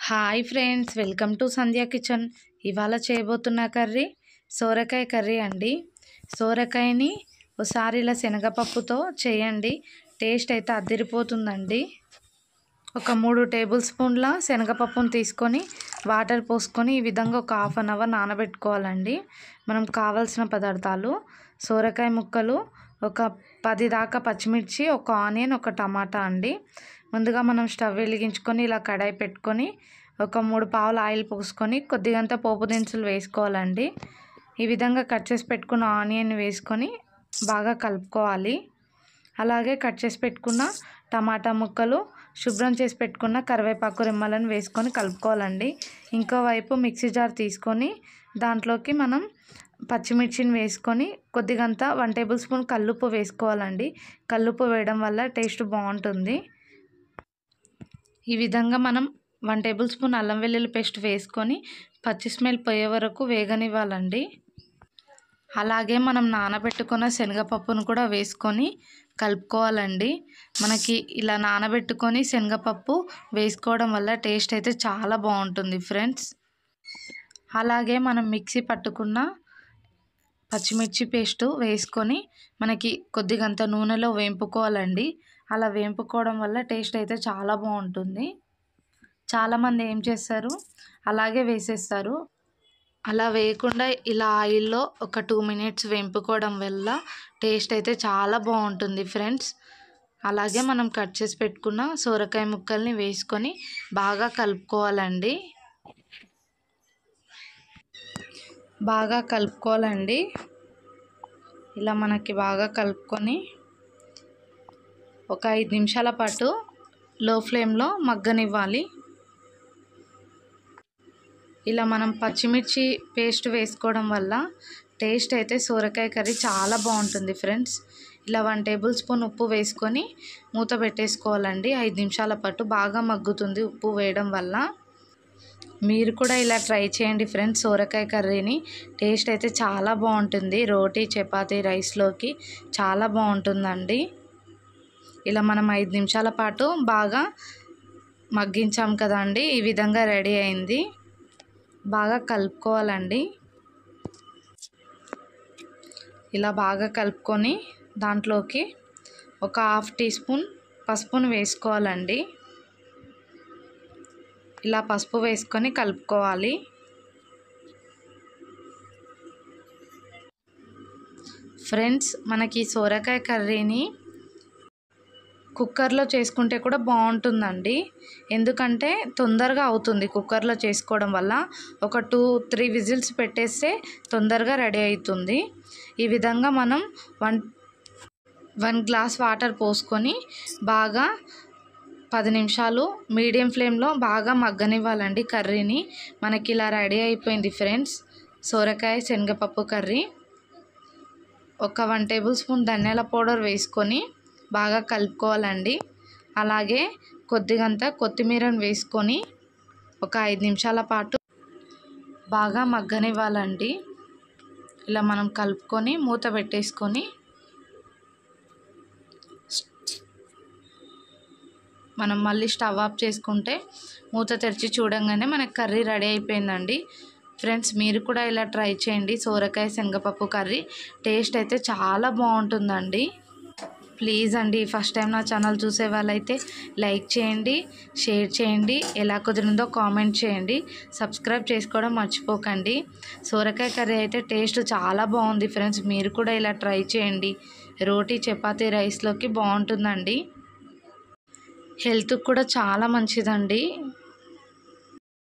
Hi friends, welcome to Sandhya kitchen. ఇవాళ చేయబోతున్న curry సోరకాయ కర్రీ అండి. సోరకాయని ఒకసారి ఇలా శనగపప్పుతో చేయండి, టేస్ట్ అయితే అదిరిపోతుందండి. ఒక 3 టేబుల్ స్పూన్ల శనగపప్పును తీసుకొని వాటర్ పోసుకొని ఈ విధంగా ఒక హాఫ్ అన్ అవర్ నానబెట్టుకోవాలండి. మనం కావాల్సిన పదార్థాలు: సోరకాయ ముక్కలు, ఒక 10 దాకా పచ్చిమిర్చి, ఒక ఆనియన్, ఒక టమాటా అండి. ముందుగా మనం స్టవ్ వెలిగించుకొని ఇలా కడాయి పెట్టుకొని ఒక 3 పావుల ఆయిల్ పోసుకొని కొద్దిగంత పోపు దినుసులు వేసుకోవాలండి. ఈ విధంగా కట్ చేసి పెట్టుకున్న ఆనియన్ వేసుకొని బాగా కలుపుకోవాలి. అలాగే కట్ చేసి పెట్టుకున్న టమాటా ముక్కలు, శుభ్రం చేసి పెట్టుకున్న కరివేపాకు రెమ్మలను వేసుకొని కలుపుకోవాలండి. ఇంకోవైపు మిక్సీ జార్ తీసుకొని దాంట్లోకి మనం పచ్చిమిర్చిని వేసుకొని కొద్దిగంత 1 టేబుల్ స్పూన్ కల్లుప్పు వేసుకోవాలండి. కల్లుప్పు వేయడం వల్ల టేస్ట్ బాగుంటుంది. ఈ విధంగా మనం 1 టేబుల్ స్పూన్ అల్లం వెల్లుల్లి పేస్ట్ వేసుకొని పచ్చి స్మెల్ పోయే వరకు వేగనివ్వాలండి. అలాగే మనం నానబెట్టుకున్న శనగపప్పును కూడా వేసుకొని కలుపుకోవాలండి. మనకి ఇలా నానబెట్టుకొని శనగపప్పు వేసుకోవడం వల్ల టేస్ట్ అయితే చాలా బాగుంటుంది ఫ్రెండ్స్. అలాగే మనం మిక్సీ పట్టుకున్న పచ్చిమిర్చి పేస్టు వేసుకొని మనకి కొద్దిగంత నూనెలో వేంపుకోవాలండి. అలా వేంపుకోవడం వల్ల టేస్ట్ అయితే చాలా బాగుంటుంది. చాలామంది ఏం చేస్తారు, అలాగే వేసేస్తారు. అలా వేయకుండా ఇలా ఆయిల్లో ఒక 2 మినిట్స్ వేంపుకోవడం వల్ల టేస్ట్ అయితే చాలా బాగుంటుంది ఫ్రెండ్స్. అలాగే మనం కట్ చేసి పెట్టుకున్న సోరకాయ ముక్కల్ని వేసుకొని బాగా కలుపుకోవాలండి. ఇలా మనకి బాగా కలుపుకొని ఒక 5 నిమిషాల పాటు లో ఫ్లేమ్లో మగ్గనివ్వాలి. ఇలా మనం పచ్చిమిర్చి పేస్ట్ వేసుకోవడం వల్ల టేస్ట్ అయితే సోరకాయ కర్రీ చాలా బాగుంటుంది ఫ్రెండ్స్. ఇలా 1 టేబుల్ స్పూన్ ఉప్పు వేసుకొని మూత పెట్టేసుకోవాలండి. 5 నిమిషాల పాటు బాగా మగ్గుతుంది ఉప్పు వేయడం వల్ల. మీరు కూడా ఇలా ట్రై చేయండి ఫ్రెండ్స్. సోరకాయ కర్రీని టేస్ట్ అయితే చాలా బాగుంటుంది. రోటీ, చపాతీ, రైస్లోకి చాలా బాగుంటుందండి. ఇలా మనం 5 నిమిషాల పాటు బాగా మగ్గించాం కదండి. ఈ విధంగా రెడీ అయింది. బాగా కలుపుకోవాలండి. ఇలా బాగా కలుపుకొని దాంట్లోకి ఒక 1/2 టీ స్పూన్ పసుపును వేసుకోవాలండి. ఇలా పసుపు వేసుకొని కలుపుకోవాలి. ఫ్రెండ్స్, మనకి సోరకాయ కర్రీని కుక్కర్లో చేసుకుంటే కూడా బాగుంటుందండి. ఎందుకంటే తొందరగా అవుతుంది కుక్కర్లో చేసుకోవడం వల్ల. ఒక 2-3 విజిల్స్ పెట్టేస్తే తొందరగా రెడీ అవుతుంది. ఈ విధంగా మనం 1 గ్లాస్ వాటర్ పోసుకొని బాగా 10 నిమిషాలు మీడియం ఫ్లేమ్లో బాగా మగ్గనివ్వాలండి కర్రీని. మనకి ఇలా రెడీ అయిపోయింది ఫ్రెండ్స్ సోరకాయ శనగపప్పు కర్రీ. ఒక 1 టేబుల్ స్పూన్ ధనియాల పౌడర్ వేసుకొని బాగా కలుపుకోవాలండి. అలాగే కొద్దిగంత కొత్తిమీరను వేసుకొని ఒక 5 నిమిషాల పాటు బాగా మగ్గనివ్వాలండి. ఇలా మనం కలుపుకొని మూత పెట్టేసుకొని మనం మళ్ళీ స్టవ్ ఆఫ్ చేసుకుంటే మూత తెరిచి చూడంగానే మనకి కర్రీ రెడీ అయిపోయిందండి. ఫ్రెండ్స్, మీరు కూడా ఇలా ట్రై చేయండి. సోరకాయ శనగపప్పు కర్రీ టేస్ట్ అయితే చాలా బాగుంటుందండి. ప్లీజ్ అండి, ఫస్ట్ టైం నా ఛానల్ చూసే వాళ్ళైతే లైక్ చేయండి, షేర్ చేయండి, ఎలా కుదిరిందో కామెంట్ చేయండి, సబ్స్క్రైబ్ చేసుకోవడం మర్చిపోకండి. సోరకాయ కర్రీ అయితే టేస్ట్ చాలా బాగుంది ఫ్రెండ్స్. మీరు కూడా ఇలా ట్రై చేయండి. రోటీ, చపాతీ, రైస్లోకి బాగుంటుందండి. హెల్త్కి కూడా చాలా మంచిదండి.